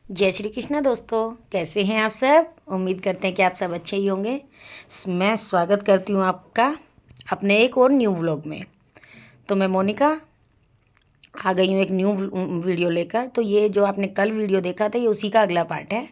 जय श्री कृष्णा दोस्तों, कैसे हैं आप सब। उम्मीद करते हैं कि आप सब अच्छे ही होंगे। मैं स्वागत करती हूँ आपका अपने एक और न्यू व्लॉग में। तो मैं मोनिका आ गई हूँ एक न्यू वीडियो लेकर। तो ये जो आपने कल वीडियो देखा था, ये उसी का अगला पार्ट है।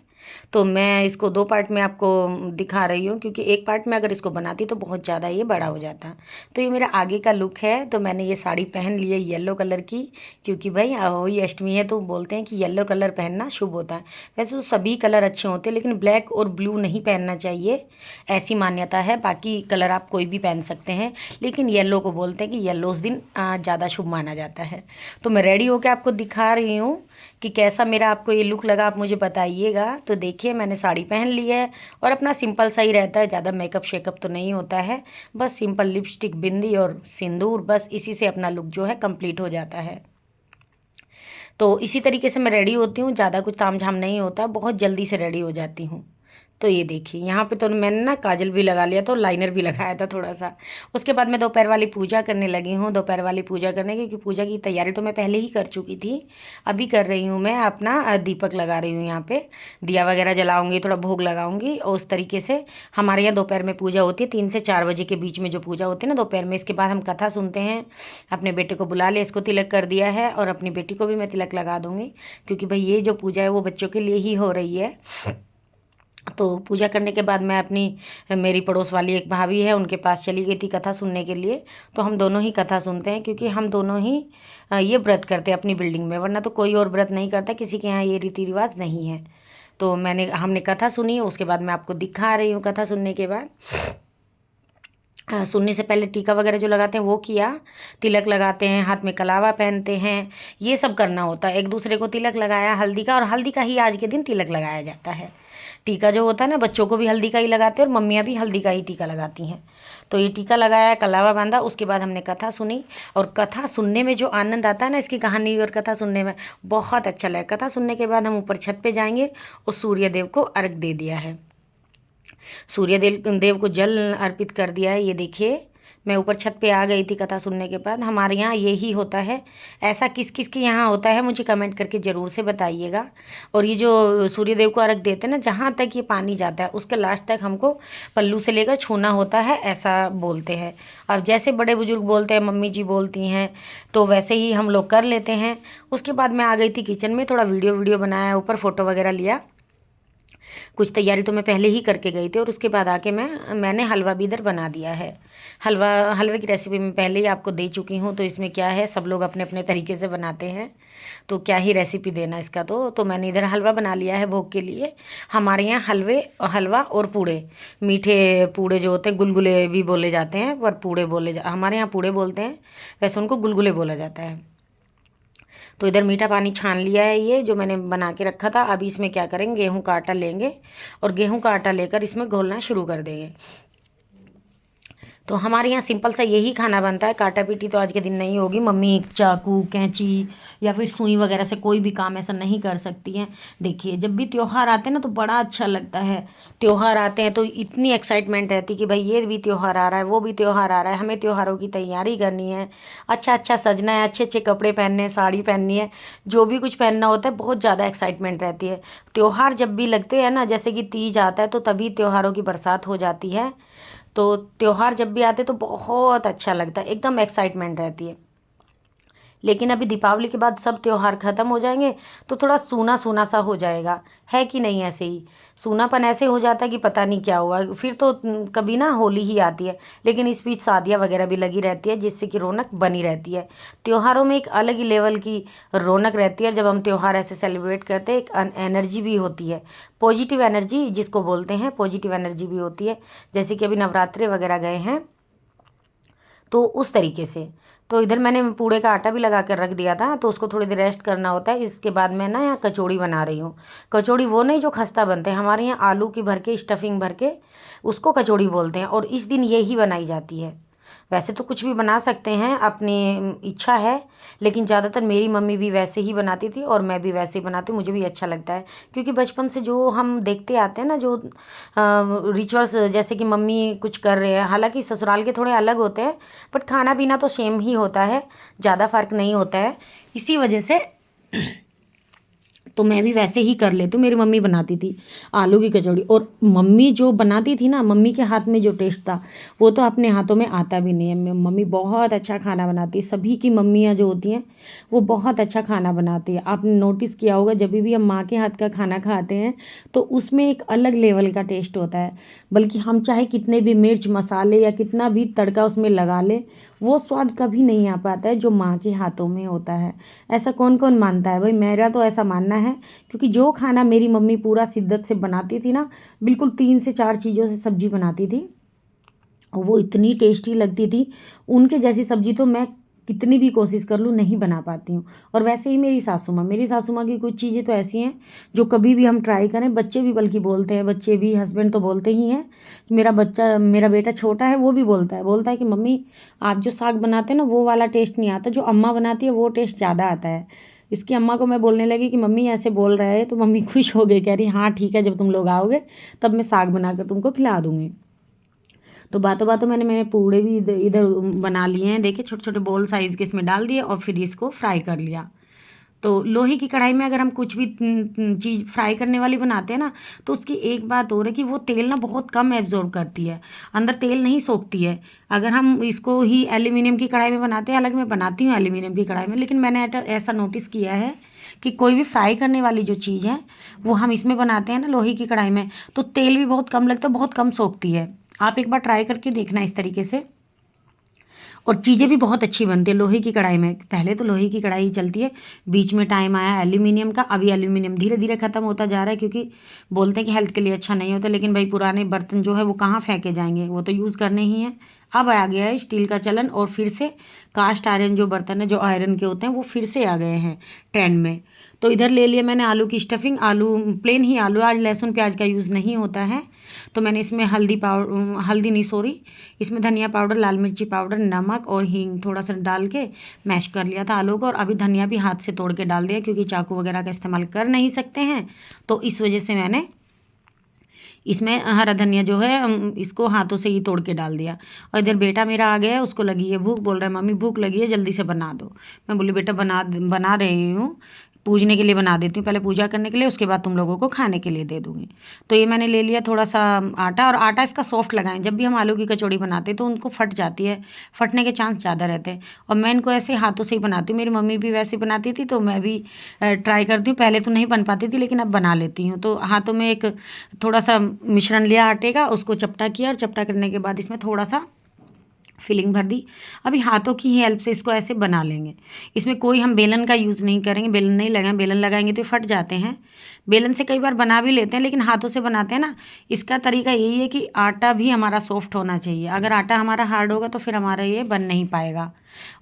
तो मैं इसको दो पार्ट में आपको दिखा रही हूँ, क्योंकि एक पार्ट में अगर इसको बनाती तो बहुत ज़्यादा ये बड़ा हो जाता। तो ये मेरा आगे का लुक है। तो मैंने ये साड़ी पहन ली है येलो कलर की, क्योंकि भाई वही अष्टमी है, तो बोलते हैं कि येलो कलर पहनना शुभ होता है। वैसे तो सभी कलर अच्छे होते हैं, लेकिन ब्लैक और ब्लू नहीं पहनना चाहिए, ऐसी मान्यता है। बाकी कलर आप कोई भी पहन सकते हैं, लेकिन येलो को बोलते हैं कि येलो उस दिन ज़्यादा शुभ माना जाता है। तो मैं रेडी होकर आपको दिखा रही हूँ कि कैसा मेरा आपको ये लुक लगा, आप मुझे बताइएगा। तो देखिए, मैंने साड़ी पहन ली है और अपना सिंपल सा ही रहता है, ज़्यादा मेकअप शेकअप तो नहीं होता है। बस सिंपल लिपस्टिक, बिंदी और सिंदूर, बस इसी से अपना लुक जो है कंप्लीट हो जाता है। तो इसी तरीके से मैं रेडी होती हूँ, ज़्यादा कुछ तामझाम नहीं होता, बहुत जल्दी से रेडी हो जाती हूँ। तो ये देखिए, यहाँ पे तो मैंने ना काजल भी लगा लिया, तो लाइनर भी लगाया था थोड़ा सा। उसके बाद मैं दोपहर वाली पूजा करने लगी हूँ। दोपहर वाली पूजा करने की, क्योंकि पूजा की तैयारी तो मैं पहले ही कर चुकी थी। अभी कर रही हूँ मैं अपना दीपक लगा रही हूँ। यहाँ पे दिया वगैरह जलाऊंगी, थोड़ा भोग लगाऊंगी, और उस तरीके से हमारे यहाँ दोपहर में पूजा होती है। 3 से 4 बजे के बीच में जो पूजा होती है ना दोपहर में, इसके बाद हम कथा सुनते हैं। अपने बेटे को बुला लिया, इसको तिलक कर दिया है, और अपनी बेटी को भी मैं तिलक लगा दूंगी, क्योंकि भाई ये जो पूजा है वो बच्चों के लिए ही हो रही है। तो पूजा करने के बाद मैं अपनी मेरी पड़ोस वाली एक भाभी है, उनके पास चली गई थी कथा सुनने के लिए। तो हम दोनों ही कथा सुनते हैं, क्योंकि हम दोनों ही ये व्रत करते हैं अपनी बिल्डिंग में, वरना तो कोई और व्रत नहीं करता, किसी के यहाँ ये रीति रिवाज नहीं है। तो हमने कथा सुनी, उसके बाद मैं आपको दिखा रही हूँ। कथा सुनने के बाद सुनने से पहले टीका वगैरह जो लगाते हैं वो किया, तिलक लगाते हैं, हाथ में कलावा पहनते हैं, ये सब करना होता है। एक दूसरे को तिलक लगाया हल्दी का, और हल्दी का ही आज के दिन तिलक लगाया जाता है। टीका जो होता है ना, बच्चों को भी हल्दी का ही लगाते हैं, और मम्मियाँ भी हल्दी का ही टीका लगाती हैं। तो ये टीका लगाया, कलावा बांधा, उसके बाद हमने कथा सुनी। और कथा सुनने में जो आनंद आता है ना, इसकी कहानी और कथा सुनने में बहुत अच्छा लगा। कथा सुनने के बाद हम ऊपर छत पे जाएंगे और सूर्य देव को अर्घ दे दिया है। सूर्य देव को जल अर्पित कर दिया है। ये देखिए, मैं ऊपर छत पे आ गई थी कथा सुनने के बाद। हमारे यहाँ यही होता है। ऐसा किस किस के यहाँ होता है, मुझे कमेंट करके ज़रूर से बताइएगा। और ये जो सूर्य देव को अर्घ देते हैं ना, जहाँ तक ये पानी जाता है उसके लास्ट तक हमको पल्लू से लेकर छूना होता है, ऐसा बोलते हैं। अब जैसे बड़े बुजुर्ग बोलते हैं, मम्मी जी बोलती हैं, तो वैसे ही हम लोग कर लेते हैं। उसके बाद मैं आ गई थी किचन में, थोड़ा वीडियो वीडियो बनाया, ऊपर फ़ोटो वगैरह लिया। कुछ तैयारी तो मैं पहले ही करके गई थी, और उसके बाद आके मैंने हलवा भी इधर बना दिया है। हलवे की रेसिपी मैं पहले ही आपको दे चुकी हूँ। तो इसमें क्या है, सब लोग अपने अपने तरीके से बनाते हैं, तो क्या ही रेसिपी देना इसका। तो मैंने इधर हलवा बना लिया है भोग के लिए। हमारे यहाँ हलवा और पूड़े, मीठे पूड़े जो होते हैं, गुलगुले भी बोले जाते हैं, पर हमारे यहाँ पूड़े बोलते हैं, वैसे उनको गुलगुले बोला जाता है। तो इधर मीठा पानी छान लिया है, ये जो मैंने बना के रखा था। अभी इसमें क्या करेंगे, गेहूं का आटा लेंगे, और गेहूं का आटा लेकर इसमें घोलना शुरू कर देंगे। तो हमारे यहाँ सिंपल सा यही खाना बनता है। काटा पीटी तो आज के दिन नहीं होगी। मम्मी चाकू कैंची या फिर सुई वगैरह से कोई भी काम ऐसा नहीं कर सकती हैं। देखिए, जब भी त्यौहार आते हैं ना, तो बड़ा अच्छा लगता है। त्यौहार आते हैं तो इतनी एक्साइटमेंट रहती है कि भाई ये भी त्यौहार आ रहा है, वो भी त्यौहार आ रहा है, हमें त्योहारों की तैयारी करनी है, अच्छा अच्छा सजना है, अच्छे अच्छे कपड़े पहनने हैं, साड़ी पहननी है, जो भी कुछ पहनना होता है, बहुत ज़्यादा एक्साइटमेंट रहती है। त्यौहार जब भी लगते हैं ना, जैसे कि तीज आता है, तो तभी त्योहारों की बरसात हो जाती है। तो त्यौहार जब भी आते तो बहुत अच्छा लगता है, एकदम एक्साइटमेंट रहती है। लेकिन अभी दीपावली के बाद सब त्यौहार ख़त्म हो जाएंगे, तो थोड़ा सूना सूना सा हो जाएगा, है कि नहीं। ऐसे ही सूनापन ऐसे हो जाता है कि पता नहीं क्या हुआ। फिर तो कभी ना होली ही आती है, लेकिन इस बीच शादियाँ वगैरह भी लगी रहती है, जिससे कि रौनक बनी रहती है। त्योहारों में एक अलग ही लेवल की रौनक रहती है। जब हम त्यौहार ऐसे सेलिब्रेट करते हैं, एक एनर्जी भी होती है, पॉजिटिव एनर्जी जिसको बोलते हैं, पॉजिटिव एनर्जी भी होती है। जैसे कि अभी नवरात्रे वगैरह गए हैं, तो उस तरीके से। तो इधर मैंने पूड़े का आटा भी लगा कर रख दिया था, तो उसको थोड़ी देर रेस्ट करना होता है। इसके बाद मैं ना यहाँ कचौड़ी बना रही हूँ। कचौड़ी वो नहीं जो खस्ता बनते हैं, हमारे यहाँ आलू की भर के, स्टफिंग भर के, उसको कचौड़ी बोलते हैं, और इस दिन यही बनाई जाती है। वैसे तो कुछ भी बना सकते हैं, अपनी इच्छा है, लेकिन ज़्यादातर मेरी मम्मी भी वैसे ही बनाती थी, और मैं भी वैसे ही बनाती हूँ। मुझे भी अच्छा लगता है, क्योंकि बचपन से जो हम देखते आते हैं ना, जो रिचुअल्स, जैसे कि मम्मी कुछ कर रहे हैं, हालांकि ससुराल के थोड़े अलग होते हैं, बट खाना पीना तो सेम ही होता है, ज़्यादा फ़र्क नहीं होता है। इसी वजह से तो मैं भी वैसे ही कर लेती हूँ। मेरी मम्मी बनाती थी आलू की कचौड़ी, और मम्मी जो बनाती थी ना, मम्मी के हाथ में जो टेस्ट था वो तो अपने हाथों में आता भी नहीं है। मम्मी बहुत अच्छा खाना बनाती है। सभी की मम्मियाँ जो होती हैं वो बहुत अच्छा खाना बनाती है। आपने नोटिस किया होगा, जब भी हम माँ के हाथ का खाना खाते हैं तो उसमें एक अलग लेवल का टेस्ट होता है। बल्कि हम चाहे कितने भी मिर्च मसाले या कितना भी तड़का उसमें लगा ले, वो स्वाद कभी नहीं आ पाता है जो माँ के हाथों में होता है। ऐसा कौन कौन मानता है भाई? मेरा तो ऐसा मानना है, क्योंकि जो खाना मेरी मम्मी पूरा शिद्दत से बनाती थी ना, बिल्कुल 3 से 4 चीज़ों से सब्जी बनाती थी, और वो इतनी टेस्टी लगती थी। उनके जैसी सब्जी तो मैं कितनी भी कोशिश कर लूँ नहीं बना पाती हूँ। और वैसे ही मेरी सासू माँ की कुछ चीज़ें तो ऐसी हैं जो कभी भी हम ट्राई करें, बच्चे भी बल्कि बोलते हैं, बच्चे भी, हस्बैंड तो बोलते ही हैं। मेरा बेटा छोटा है, वो भी बोलता है कि मम्मी आप जो साग बनाते हैं ना वो वाला टेस्ट नहीं आता, जो अम्मा बनाती है वो टेस्ट ज़्यादा आता है। इसकी अम्मा को मैं बोलने लगी कि मम्मी ऐसे बोल रहा है, तो मम्मी खुश हो गई, कह रही हाँ ठीक है, जब तुम लोग आओगे तब मैं साग बना कर तुमको खिला दूँगी। तो बातों बातों मैंने पूड़े भी इधर इधर बना लिए हैं। देखिए छोटे छोटे बॉल साइज़ के इसमें डाल दिए और फिर इसको फ्राई कर लिया। तो लोहे की कढ़ाई में अगर हम कुछ भी चीज़ फ्राई करने वाली बनाते हैं ना, तो उसकी एक बात और है कि वो तेल ना बहुत कम एब्जॉर्ब करती है, अंदर तेल नहीं सोखती है। अगर हम इसको ही एल्यूमिनियम की कढ़ाई में बनाते हैं, हालांकि मैं बनाती हूँ एल्यूमिनियम की कढ़ाई में, लेकिन मैंने ऐसा नोटिस किया है कि कोई भी फ्राई करने वाली जो चीज़ है वो हम इसमें बनाते हैं ना लोहे की कढ़ाई में, तो तेल भी बहुत कम लगता है, बहुत कम सोखती है। आप एक बार ट्राई करके देखना इस तरीके से, और चीज़ें भी बहुत अच्छी बनती है लोहे की कढ़ाई में। पहले तो लोहे की कढ़ाई ही चलती है, बीच में टाइम आया एल्यूमिनियम का। अभी एल्यूमिनियम धीरे धीरे ख़त्म होता जा रहा है, क्योंकि बोलते हैं कि हेल्थ के लिए अच्छा नहीं होता, लेकिन भाई पुराने बर्तन जो है वो कहाँ फेंके जाएंगे, वो तो यूज़ करने ही हैं। अब आ गया है स्टील का चलन, और फिर से कास्ट आयरन जो बर्तन है जो आयरन के होते हैं वो फिर से आ गए हैं ट्रेंड में। तो इधर ले लिया मैंने आलू की स्टफिंग, आलू प्लेन ही आलू, आज लहसुन प्याज का यूज़ नहीं होता है। तो मैंने इसमें हल्दी नहीं सॉरी, इसमें धनिया पाउडर, लाल मिर्ची पाउडर, नमक और हींग थोड़ा सा डाल के मैश कर लिया था आलू को। और अभी धनिया भी हाथ से तोड़ के डाल दिया, क्योंकि चाकू वगैरह का इस्तेमाल कर नहीं सकते हैं, तो इस वजह से मैंने इसमें हरा धनिया जो है इसको हाथों से ही तोड़ के डाल दिया। और इधर बेटा मेरा आ गया है, उसको लगी है भूख, बोल रहा है मम्मी भूख लगी है जल्दी से बना दो। मैं बोली बेटा बना रही हूँ, पूजने के लिए बना देती हूँ, पहले पूजा करने के लिए, उसके बाद तुम लोगों को खाने के लिए दे दूँगी। तो ये मैंने ले लिया थोड़ा सा आटा, और आटा इसका सॉफ्ट लगाएं। जब भी हम आलू की कचौड़ी बनाते हैं तो उनको फट जाती है, फटने के चांस ज़्यादा रहते हैं। और मैं इनको ऐसे हाथों से ही बनाती हूँ, मेरी मम्मी भी वैसे बनाती थी, तो मैं भी ट्राई करती हूँ। पहले तो नहीं बन पाती थी, लेकिन अब बना लेती हूँ। तो हाथों में एक थोड़ा सा मिश्रण लिया आटे का, उसको चपटा किया, और चपटा करने के बाद इसमें थोड़ा सा फिलिंग भर दी। अभी हाथों की ही हेल्प से इसको ऐसे बना लेंगे। इसमें कोई हम बेलन का यूज़ नहीं करेंगे, बेलन नहीं लगाएं, बेलन लगाएंगे तो फट जाते हैं। बेलन से कई बार बना भी लेते हैं, लेकिन हाथों से बनाते हैं ना, इसका तरीका यही है कि आटा भी हमारा सॉफ्ट होना चाहिए। अगर आटा हमारा हार्ड होगा तो फिर हमारा ये बन नहीं पाएगा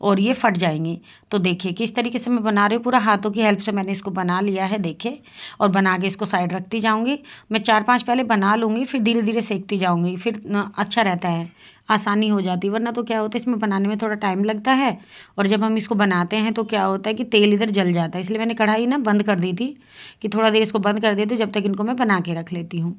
और ये फट जाएंगे। तो देखिए किस तरीके से मैं बना रही हूँ, पूरा हाथों की हेल्प से मैंने इसको बना लिया है, देखिए। और बना के इसको साइड रखती जाऊँगी। मैं 4-5 पहले बना लूँगी, फिर धीरे धीरे सेकती जाऊँगी, फिर अच्छा रहता है, आसानी हो जाती है। वरना तो क्या होता है, इसमें बनाने में थोड़ा टाइम लगता है, और जब हम इसको बनाते हैं तो क्या होता है कि तेल इधर जल जाता है। इसलिए मैंने कढ़ाई ना बंद कर दी थी, कि थोड़ा देर इसको बंद कर देती हूँ, जब तक इनको मैं बना के रख लेती हूँ।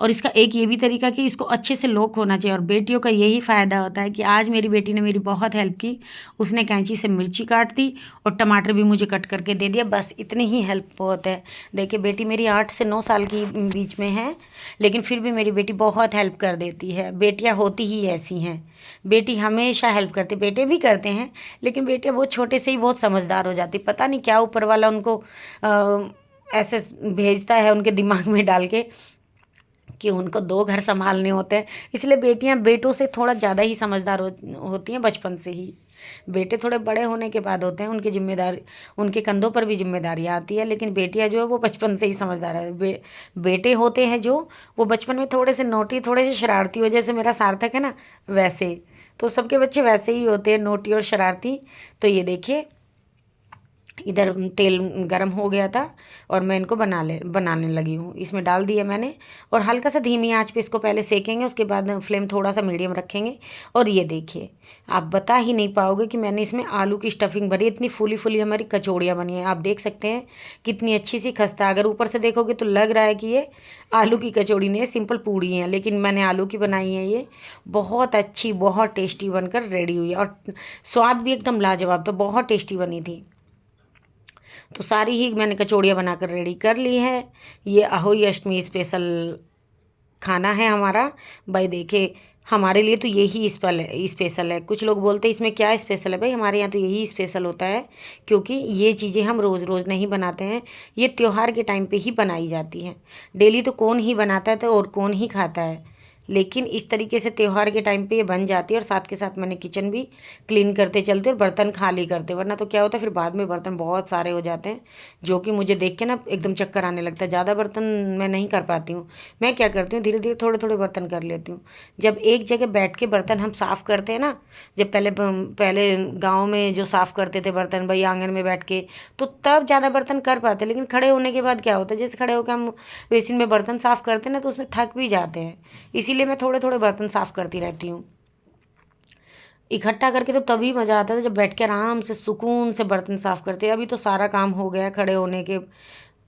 और इसका एक ये भी तरीका कि इसको अच्छे से लॉक होना चाहिए। और बेटियों का यही फ़ायदा होता है कि आज मेरी बेटी ने मेरी बहुत हेल्प की। उसने कैंची से मिर्ची काट दी और टमाटर भी मुझे कट करके दे दिया, बस इतनी ही हेल्प बहुत है। देखिए बेटी मेरी 8 से 9 साल की बीच में है, लेकिन फिर भी मेरी बेटी बहुत हेल्प कर देती है। बेटियाँ होती ही ऐसी हैं, बेटी हमेशा हेल्प करती, बेटे भी करते हैं, लेकिन बेटियाँ बहुत छोटे से ही बहुत समझदार हो जाती। पता नहीं क्या ऊपर वाला उनको ऐसे भेजता है उनके दिमाग में डाल के कि उनको 2 घर संभालने होते हैं। इसलिए बेटियां बेटों से थोड़ा ज़्यादा ही समझदार होती हैं बचपन से ही। बेटे थोड़े बड़े होने के बाद होते हैं, उनकी जिम्मेदारी, उनके कंधों पर भी जिम्मेदारियाँ आती है, लेकिन बेटियां जो है वो बचपन से ही समझदार है। बेटे होते हैं जो, वो बचपन में थोड़े से नोटी, थोड़े से शरारती हो, जैसे मेरा सार्थक है ना वैसे। तो सबके बच्चे वैसे ही होते हैं, नोटी और शरारती। तो ये देखिए इधर तेल गरम हो गया था और मैं इनको बनाने लगी हूँ। इसमें डाल दिया मैंने, और हल्का सा धीमी आंच पे इसको पहले सेकेंगे, उसके बाद फ्लेम थोड़ा सा मीडियम रखेंगे। और ये देखिए आप बता ही नहीं पाओगे कि मैंने इसमें आलू की स्टफिंग भरी, इतनी फूली फूली हमारी कचौड़ियाँ बनी हैं। आप देख सकते हैं कितनी अच्छी सी खस्ता। अगर ऊपर से देखोगे तो लग रहा है कि ये आलू की कचौड़ी नहीं है, सिंपल पूड़ी हैं, लेकिन मैंने आलू की बनाई है। ये बहुत अच्छी, बहुत टेस्टी बनकर रेडी हुई है, और स्वाद भी एकदम लाजवाब, तो बहुत टेस्टी बनी थी। तो सारी ही मैंने कचौड़ियाँ बनाकर रेडी कर ली है। ये अहोई अष्टमी स्पेशल खाना है हमारा। भाई देखे, हमारे लिए तो यही स्पेशल है। कुछ लोग बोलते हैं इसमें क्या स्पेशल है, भाई हमारे यहाँ तो यही स्पेशल होता है, क्योंकि ये चीज़ें हम रोज़ रोज़ नहीं बनाते हैं, ये त्योहार के टाइम पे ही बनाई जाती हैं। डेली तो कौन ही बनाता है तो और कौन ही खाता है, लेकिन इस तरीके से त्यौहार के टाइम पे ये बन जाती है। और साथ के साथ मैंने किचन भी क्लीन करते चलते और बर्तन खाली करते, वरना तो क्या होता है फिर बाद में बर्तन बहुत सारे हो जाते हैं, जो कि मुझे देख के ना एकदम चक्कर आने लगता है। ज़्यादा बर्तन मैं नहीं कर पाती हूँ। मैं क्या करती हूँ, धीरे धीरे थोड़े थोड़े बर्तन कर लेती हूँ। जब एक जगह बैठ के बर्तन हम साफ़ करते हैं ना, जब पहले गाँव में जो साफ़ करते थे बर्तन भाई आंगन में बैठ के, तो तब ज़्यादा बर्तन कर पाते। लेकिन खड़े होने के बाद क्या होता है, जैसे खड़े होकर हम बेसिन में बर्तन साफ़ करते हैं ना, तो उसमें थक भी जाते हैं। इसीलिए मैं थोड़े थोड़े बर्तन साफ़ करती रहती हूँ। इकट्ठा करके तो तभी मज़ा आता था जब बैठ के आराम से सुकून से बर्तन साफ़ करते हैं। अभी तो सारा काम हो गया खड़े होने के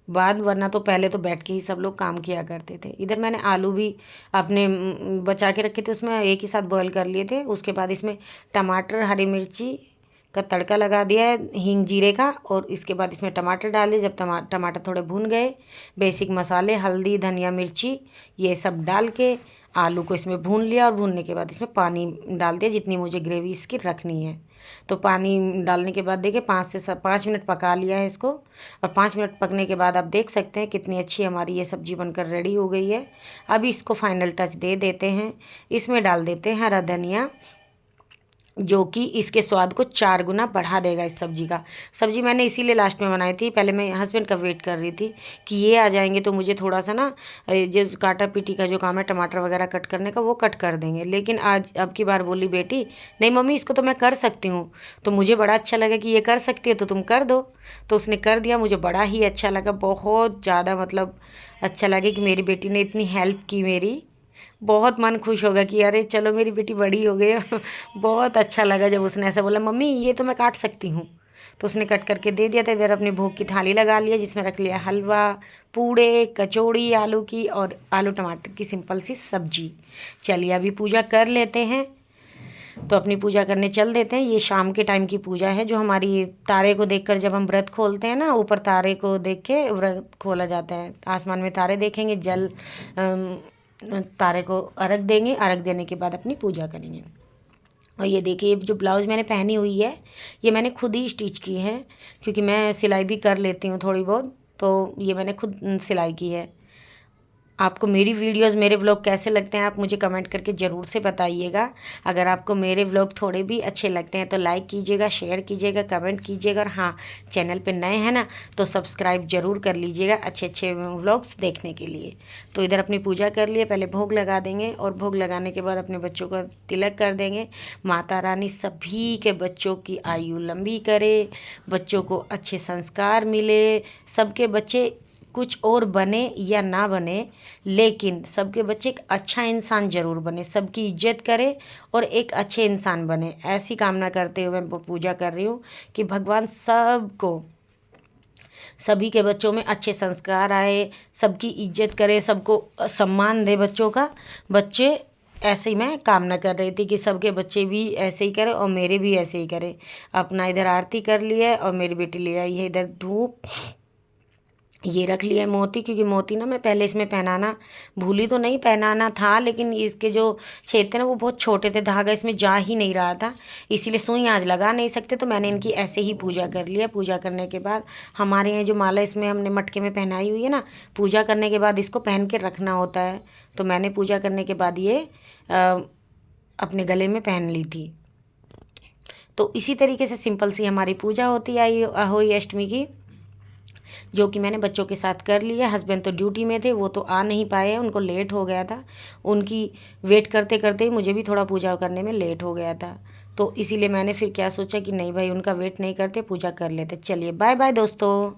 बाद, वरना तो पहले तो बैठ के ही सब लोग काम किया करते थे। इधर मैंने आलू भी अपने बचा के रखे थे, उसमें एक ही साथ बॉयल कर लिए थे। उसके बाद इसमें टमाटर हरी मिर्ची का तड़का लगा दिया है, हींग जीरे का, और इसके बाद इसमें टमाटर डाले। जब टमाटर थोड़े भून गए, बेसिक मसाले हल्दी धनिया मिर्ची ये सब डाल के आलू को इसमें भून लिया, और भूनने के बाद इसमें पानी डाल दिया जितनी मुझे ग्रेवी इसकी रखनी है। तो पानी डालने के बाद देखिए 5 मिनट पका लिया है इसको, और 5 मिनट पकने के बाद आप देख सकते हैं कितनी अच्छी हमारी ये सब्ज़ी बनकर रेडी हो गई है। अभी इसको फाइनल टच दे देते हैं, इसमें डाल देते हैं हरा धनिया, जो कि इसके स्वाद को 4 गुना बढ़ा देगा इस सब्ज़ी का। सब्ज़ी मैंने इसीलिए लास्ट में बनाई थी, पहले मैं हस्बैंड का वेट कर रही थी कि ये आ जाएंगे तो मुझे थोड़ा सा ना जो काटा पीटी का जो काम है टमाटर वगैरह कट करने का वो कट कर देंगे। लेकिन आज अब की बार बोली बेटी नहीं मम्मी इसको तो मैं कर सकती हूँ। तो मुझे बड़ा अच्छा लगा कि ये कर सकती है तो तुम कर दो। तो उसने कर दिया, मुझे बड़ा ही अच्छा लगा, बहुत ज़्यादा मतलब अच्छा लगा कि मेरी बेटी ने इतनी हेल्प की मेरी। बहुत मन खुश होगा कि अरे चलो मेरी बेटी बड़ी हो गई है। बहुत अच्छा लगा जब उसने ऐसा बोला मम्मी ये तो मैं काट सकती हूँ। तो उसने कट करके दे दिया था। इधर अपने भोग की थाली लगा लिया जिसमें रख लिया हलवा पूड़े कचौड़ी आलू की और आलू टमाटर की सिंपल सी सब्जी। चलिए अभी पूजा कर लेते हैं। तो अपनी पूजा करने चल देते हैं। ये शाम के टाइम की पूजा है, जो हमारी तारे को देखकर जब हम व्रत खोलते हैं ना, ऊपर तारे को देख के व्रत खोला जाता है। आसमान में तारे देखेंगे, जल तारे को अर्घ देंगे, अर्घ देने के बाद अपनी पूजा करेंगे। और ये देखिए जो ब्लाउज़ मैंने पहनी हुई है ये मैंने खुद ही स्टिच की है, क्योंकि मैं सिलाई भी कर लेती हूँ थोड़ी बहुत, तो ये मैंने खुद सिलाई की है। आपको मेरी वीडियोस मेरे व्लॉग कैसे लगते हैं आप मुझे कमेंट करके ज़रूर से बताइएगा। अगर आपको मेरे व्लॉग थोड़े भी अच्छे लगते हैं तो लाइक कीजिएगा, शेयर कीजिएगा, कमेंट कीजिएगा, और हाँ चैनल पे नए हैं ना तो सब्सक्राइब ज़रूर कर लीजिएगा अच्छे अच्छे व्लॉग्स देखने के लिए। तो इधर अपनी पूजा कर लिए, पहले भोग लगा देंगे, और भोग लगाने के बाद अपने बच्चों का तिलक कर देंगे। माता रानी सभी के बच्चों की आयु लंबी करे, बच्चों को अच्छे संस्कार मिले, सबके बच्चे कुछ और बने या ना बने, लेकिन सबके बच्चे एक अच्छा इंसान ज़रूर बने, सबकी इज्जत करे और एक अच्छे इंसान बने। ऐसी कामना करते हुए मैं पूजा कर रही हूँ कि भगवान सबको, सभी के बच्चों में अच्छे संस्कार आए, सबकी इज्जत करे, सबको सम्मान दे बच्चों का। बच्चे ऐसे ही मैं कामना कर रही थी कि सबके बच्चे भी ऐसे ही करें और मेरे भी ऐसे ही करें। अपना इधर आरती कर लिया है, और मेरी बेटी ले आई है इधर धूप, ये रख लिया है मोती, क्योंकि मोती ना मैं पहले इसमें पहनाना भूली तो नहीं, पहनाना था, लेकिन इसके जो छेद थे ना वो बहुत छोटे थे, धागा इसमें जा ही नहीं रहा था, इसीलिए सुई आज लगा नहीं सकते। तो मैंने इनकी ऐसे ही पूजा कर लिया। पूजा करने के बाद हमारे यहाँ जो माला इसमें हमने मटके में पहनाई हुई है ना, पूजा करने के बाद इसको पहन के रखना होता है। तो मैंने पूजा करने के बाद ये अपने गले में पहन ली थी। तो इसी तरीके से सिंपल सी हमारी पूजा होती आई अहोई अष्टमी की, जो कि मैंने बच्चों के साथ कर लिया। हस्बैंड तो ड्यूटी में थे, वो तो आ नहीं पाए, उनको लेट हो गया था। उनकी वेट करते करते ही मुझे भी थोड़ा पूजा करने में लेट हो गया था। तो इसीलिए मैंने फिर क्या सोचा कि नहीं भाई उनका वेट नहीं करते, पूजा कर लेते। चलिए बाय बाय दोस्तों।